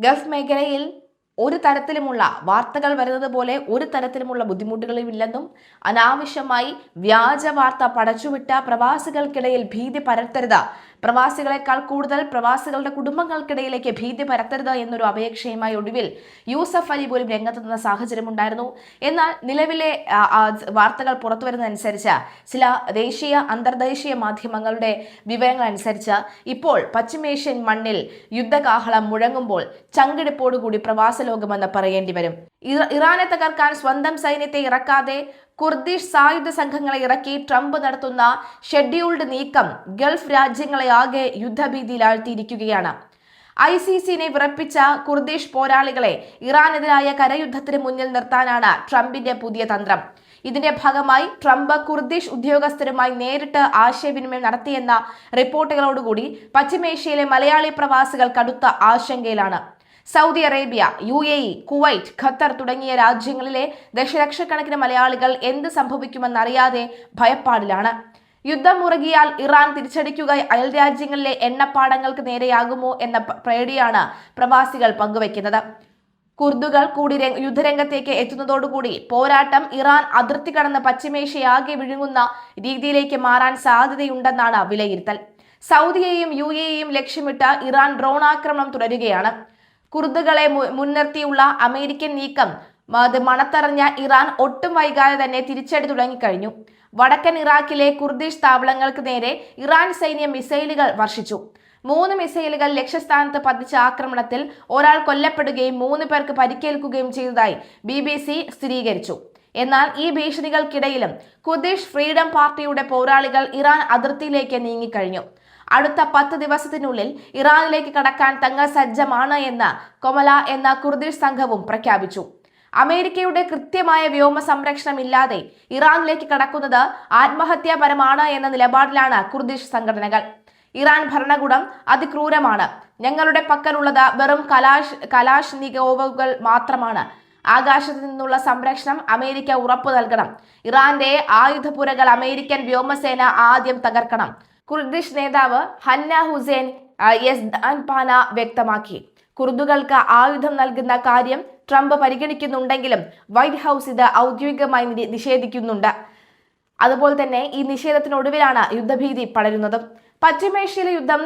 Gulf മേഖലയിൽ ഒരു തരത്തിലുമുള്ള വാർത്തകൾ വരുന്നത് പോലെ ഒരു തരത്തിലുമുള്ള ബുദ്ധിമുട്ടുകളും ഇല്ലെന്നും അനാവശ്യമായി വ്യാജ വാർത്ത പടച്ചുവിട്ട പ്രവാസികൾക്കിടയിൽ ഭീതി പരത്തരുത്, പ്രവാസികളെക്കാൾ കൂടുതൽ പ്രവാസികളുടെ കുടുംബങ്ങൾക്കിടയിലേക്ക് ഭീതി പരത്തരുത് എന്നൊരു അപേക്ഷയുമായി ഒടുവിൽ യൂസഫ് അലി പോലും രംഗത്തെത്തുന്ന സാഹചര്യമുണ്ടായിരുന്നു. എന്നാൽ നിലവിലെ വാർത്തകൾ പുറത്തു വരുന്നതനുസരിച്ച് ചില ദേശീയ അന്തർദേശീയ മാധ്യമങ്ങളുടെ വിവരങ്ങൾ അനുസരിച്ച് ഇപ്പോൾ പശ്ചിമേഷ്യൻ മണ്ണിൽ യുദ്ധകാഹളം മുഴങ്ങുമ്പോൾ ചങ്കിടിപ്പോടുകൂടി പ്രവാസ ലോകമെന്ന് പറയേണ്ടി വരും. ഇറാനെ തകർക്കാൻ സ്വന്തം സൈന്യത്തെ ഇറക്കാതെ കുർദിഷ് സായുധ സംഘങ്ങളെ ഇറക്കി ട്രംപ് നടത്തുന്ന ഷെഡ്യൂൾഡ് നീക്കം ഗൾഫ് രാജ്യങ്ങളെ ആകെ യുദ്ധഭീതിയിലാഴ്ത്തിയിരിക്കുകയാണ്. ICCനെ വിറപ്പിച്ച കുർദിഷ് പോരാളികളെ ഇറാനെതിരായ കരയുദ്ധത്തിന് മുന്നിൽ നിർത്താനാണ് ട്രംപിന്റെ പുതിയ തന്ത്രം. ഇതിന്റെ ഭാഗമായി ട്രംപ് കുർദിഷ് ഉദ്യോഗസ്ഥരുമായി നേരിട്ട് ആശയവിനിമയം നടത്തിയെന്ന റിപ്പോർട്ടുകളോടുകൂടി പശ്ചിമേഷ്യയിലെ മലയാളി പ്രവാസികൾ കടുത്ത ആശങ്കയിലാണ്. Saudi Arabia, UAE, Kuwait, Qatar തുടങ്ങിയ രാജ്യങ്ങളിലെ ദശലക്ഷക്കണക്കിന് മലയാളികൾ എന്ത് സംഭവിക്കുമെന്നറിയാതെ ഭയപ്പാടിലാണ്. യുദ്ധം മുറുകിയാൽ ഇറാൻ തിരിച്ചടിക്കുക അയൽരാജ്യങ്ങളിലെ എണ്ണപ്പാടങ്ങൾക്ക് നേരെയാകുമോ എന്ന പേടിയാണ് പ്രവാസികൾ പങ്കുവയ്ക്കുന്നത്. കുർദുകൾ കൂടി യുദ്ധരംഗത്തേക്ക് എത്തുന്നതോടുകൂടി പോരാട്ടം ഇറാൻ അതിർത്തി കടന്ന് പശ്ചിമേഷ്യയാകെ വിഴുങ്ങുന്ന രീതിയിലേക്ക് മാറാൻ സാധ്യതയുണ്ടെന്നാണ് വിലയിരുത്തൽ. സൗദിയെയും UAEയും ലക്ഷ്യമിട്ട് ഇറാൻ ഡ്രോൺ ആക്രമണം തുടരുകയാണ്. കുർദുകളെ മുൻനിർത്തിയുള്ള അമേരിക്കൻ നീക്കം മണത്തറിഞ്ഞ ഇറാൻ ഒട്ടും വൈകാതെ തന്നെ തിരിച്ചടി തുടങ്ങിക്കഴിഞ്ഞു. വടക്കൻ ഇറാഖിലെ കുർദിഷ് താവളങ്ങൾക്ക് നേരെ ഇറാൻ സൈന്യം മിസൈലുകൾ വർഷിച്ചു. 3 മിസൈലുകൾ ലക്ഷ്യസ്ഥാനത്ത് പതിച്ച ആക്രമണത്തിൽ ഒരാൾ കൊല്ലപ്പെടുകയും 3 പേർക്ക് പരിക്കേൽക്കുകയും ചെയ്തതായി BBC സ്ഥിരീകരിച്ചു. എന്നാൽ ഈ ഭീഷണികൾക്കിടയിലും കുർദിഷ് ഫ്രീഡം പാർട്ടിയുടെ പോരാളികൾ ഇറാൻ അതിർത്തിയിലേക്ക് നീങ്ങിക്കഴിഞ്ഞു. അടുത്ത 10 ദിവസത്തിനുള്ളിൽ ഇറാനിലേക്ക് കടക്കാൻ തങ്ങൾ സജ്ജമാണ് എന്ന് കൊമല എന്ന കുർദിഷ് സംഘവും പ്രഖ്യാപിച്ചു. അമേരിക്കയുടെ കൃത്യമായ വ്യോമ സംരക്ഷണം ഇല്ലാതെ ഇറാനിലേക്ക് കടക്കുന്നത് ആത്മഹത്യാപരമാണ് എന്ന നിലപാടിലാണ് കുർദിഷ് സംഘടനകൾ. ഇറാൻ ഭരണകൂടം അതിക്രൂരമാണ്, ഞങ്ങളുടെ പക്കലുള്ളത് വെറും കലാഷ്നികോവുകൾ മാത്രമാണ്, ആകാശത്ത് നിന്നുള്ള സംരക്ഷണം അമേരിക്ക ഉറപ്പു നൽകണം, ഇറാന്റെ ആയുധപുരകൾ അമേരിക്കൻ വ്യോമസേന ആദ്യം തകർക്കണം, കുർദിഷ് നേതാവ് ഹന്ന ഹുസൈൻ യസ്ദാൻപാന വ്യക്തമാക്കി. കുർദുകൾക്ക് ആയുധം നൽകുന്ന കാര്യം ട്രംപ് പരിഗണിക്കുന്നുണ്ടെങ്കിലും വൈറ്റ് ഹൗസ് ഇത് ഔദ്യോഗികമായി നിഷേധിക്കുന്നുണ്ട്. അതുപോലെ തന്നെ ഈ നിഷേധത്തിനൊടുവിലാണ് യുദ്ധഭീതി പടരുന്നത്. പശ്ചിമേഷ്യയിലെ യുദ്ധം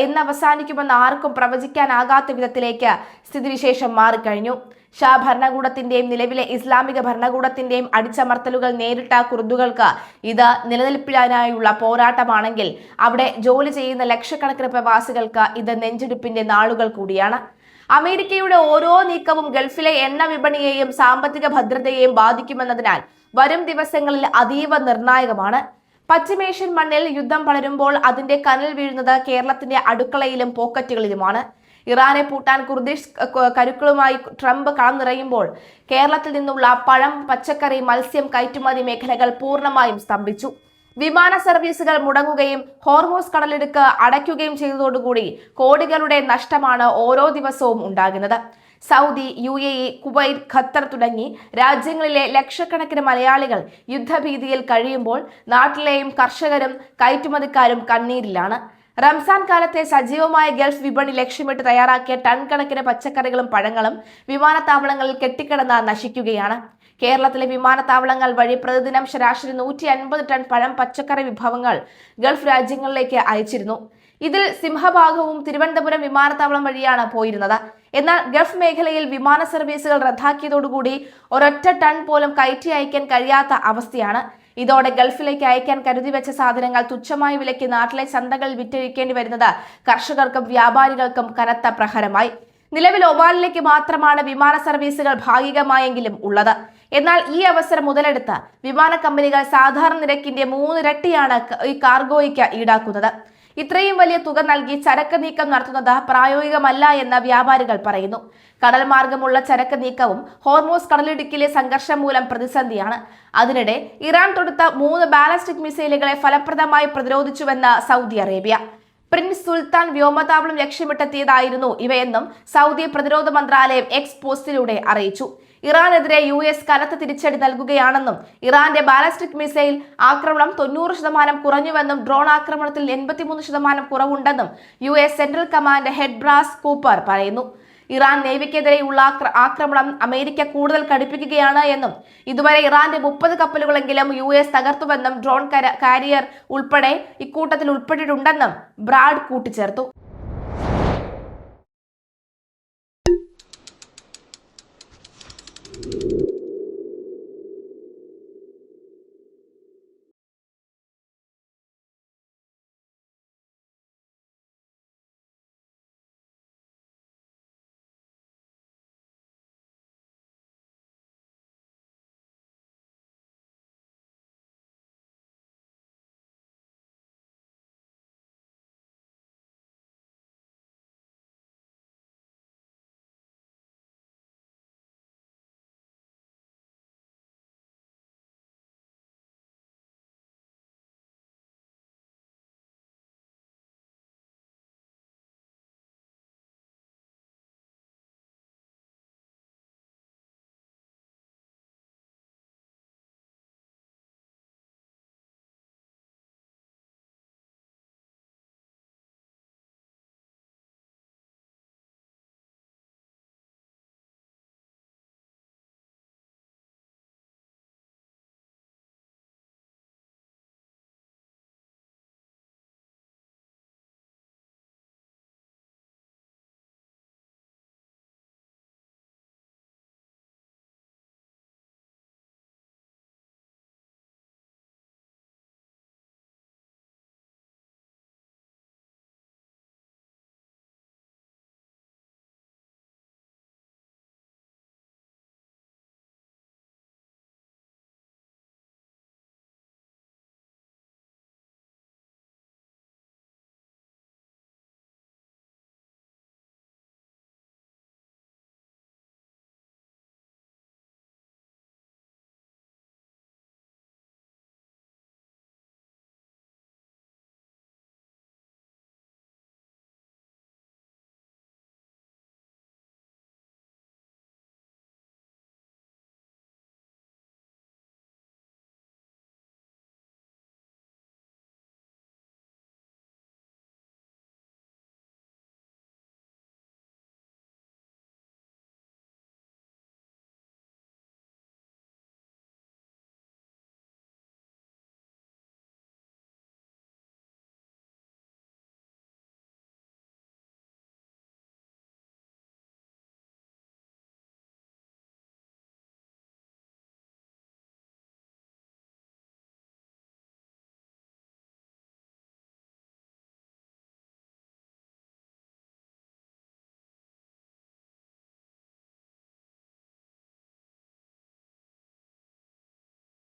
എന്ന് അവസാനിക്കുമെന്ന് ആർക്കും പ്രവചിക്കാനാകാത്ത വിധത്തിലേക്ക് സ്ഥിതിവിശേഷം മാറിക്കഴിഞ്ഞു. ഷാ ഭരണകൂടത്തിന്റെയും നിലവിലെ ഇസ്ലാമിക ഭരണകൂടത്തിന്റെയും അടിച്ചമർത്തലുകൾ നേരിട്ട കുർദുകൾക്ക് ഇത് നിലനിൽപ്പിനായുള്ള പോരാട്ടമാണെങ്കിൽ അവിടെ ജോലി ചെയ്യുന്ന ലക്ഷക്കണക്കിന് പ്രവാസികൾക്ക് ഇത് നെഞ്ചെടുപ്പിന്റെ നാളുകൾ കൂടിയാണ്. അമേരിക്കയുടെ ഓരോ നീക്കവും ഗൾഫിലെ എണ്ണ വിപണിയെയും സാമ്പത്തിക ഭദ്രതയെയും ബാധിക്കുമെന്നതിനാൽ വരും ദിവസങ്ങളിൽ അതീവ നിർണായകമാണ്. പശ്ചിമേഷ്യൻ മണ്ണിൽ യുദ്ധം പടരുമ്പോൾ അതിന്റെ കനൽ വീഴുന്നത് കേരളത്തിന്റെ അടുക്കളയിലും പോക്കറ്റുകളിലുമാണ്. ഇറാനെ പൂട്ടാൻ കുർദിഷ് കരുക്കളുമായി ട്രംപ് കളനിറയുമ്പോൾ കേരളത്തിൽ നിന്നുള്ള പഴം, പച്ചക്കറി, മത്സ്യം കയറ്റുമതി മേഖലകൾ പൂർണ്ണമായും സ്തംഭിച്ചു. വിമാന സർവീസുകൾ മുടങ്ങുകയും ഹോർമൂസ് കടലിടുക്ക് അടയ്ക്കുകയും ചെയ്തതോടുകൂടി കോടികളുടെ നഷ്ടമാണ് ഓരോ ദിവസവും ഉണ്ടാകുന്നത്. സൗദി, UAE, കുവൈറ്റ്, ഖത്തർ തുടങ്ങി രാജ്യങ്ങളിലെ ലക്ഷക്കണക്കിന് മലയാളികൾ യുദ്ധഭീതിയിൽ കഴിയുമ്പോൾ നാട്ടിലെയും കർഷകരും കയറ്റുമതിക്കാരും കണ്ണീരിലാണ്. റംസാൻ കാലത്തെ സജീവമായ ഗൾഫ് വിപണി ലക്ഷ്യമിട്ട് തയ്യാറാക്കിയ ടൺ കണക്കിന് പച്ചക്കറികളും പഴങ്ങളും വിമാനത്താവളങ്ങളിൽ കെട്ടിക്കിടന്ന് നശിക്കുകയാണ്. കേരളത്തിലെ വിമാനത്താവളങ്ങൾ വഴി പ്രതിദിനം ശരാശരി 150 ടൺ പഴം, പച്ചക്കറി വിഭവങ്ങൾ ഗൾഫ് രാജ്യങ്ങളിലേക്ക് അയച്ചിരുന്നു. ഇതിൽ സിംഹഭാഗവും തിരുവനന്തപുരം വിമാനത്താവളം വഴിയാണ് പോയിരുന്നത്. എന്നാൽ ഗൾഫ് മേഖലയിൽ വിമാന സർവീസുകൾ റദ്ദാക്കിയതോടുകൂടി ഒരൊറ്റ ടൺ പോലും കയറ്റി അയക്കാൻ കഴിയാത്ത അവസ്ഥയാണ്. ഇതോടെ ഗൾഫിലേക്ക് അയക്കാൻ കരുതി വെച്ച സാധനങ്ങൾ തുച്ഛമായ വിലയ്ക്ക് നാട്ടിലെ ചന്തകളിൽ വിറ്റഴിക്കേണ്ടി വരുന്നത് കർഷകർക്കും വ്യാപാരികൾക്കും കനത്ത പ്രഹരമായി. നിലവിൽ ഒമാനിലേക്ക് മാത്രമാണ് വിമാന സർവീസുകൾ ഭാഗികമായെങ്കിലും ഉള്ളത്. എന്നാൽ ഈ അവസരം മുതലെടുത്ത് വിമാന കമ്പനികൾ സാധാരണ നിരക്കിന്റെ 3 ഇരട്ടിയാണ് ഈ കാർഗോയ്ക്ക് ഈടാക്കുന്നത്. ഇത്രയും വലിയ തുക നൽകി ചരക്ക് നീക്കം നടത്തുന്നത് പ്രായോഗികമല്ല എന്ന് വ്യാപാരികൾ പറയുന്നു. കടൽ മാർഗമുള്ള ചരക്ക് നീക്കവും ഹോർമൂസ് കടലിടുക്കിലെ സംഘർഷം മൂലം പ്രതിസന്ധിയാണ്. അതിനിടെ ഇറാൻ തൊടുത്ത 3 ബാലിസ്റ്റിക് മിസൈലുകളെ ഫലപ്രദമായി പ്രതിരോധിച്ചുവെന്ന് സൗദി അറേബ്യ. പ്രിൻസ് സുൽത്താൻ വ്യോമതാവളം ലക്ഷ്യമിട്ടെത്തിയതായിരുന്നു ഇവയെന്നും സൗദി പ്രതിരോധ മന്ത്രാലയം എക്സ് പോസ്റ്റിലൂടെ അറിയിച്ചു. ഇറാനെതിരെ US കനത്ത തിരിച്ചടി നൽകുകയാണെന്നും ഇറാന്റെ ബാലിസ്റ്റിക് മിസൈൽ ആക്രമണം 90% കുറഞ്ഞുവെന്നും ഡ്രോൺ ആക്രമണത്തിൽ 83% കുറവുണ്ടെന്നും US central command head brass Cooper പറയുന്നു. ഇറാൻ നേവിക്കെതിരെയുള്ള ആക്രമണം അമേരിക്ക കൂടുതൽ കടുപ്പിക്കുകയാണ് എന്നും ഇതുവരെ ഇറാന്റെ 30 കപ്പലുകളെങ്കിലും US തകർത്തുവെന്നും ഡ്രോൺ കാരിയർ ഉൾപ്പെടെ ഇക്കൂട്ടത്തിൽ ഉൾപ്പെട്ടിട്ടുണ്ടെന്നും ബ്രാഡ് കൂട്ടിച്ചേർത്തു.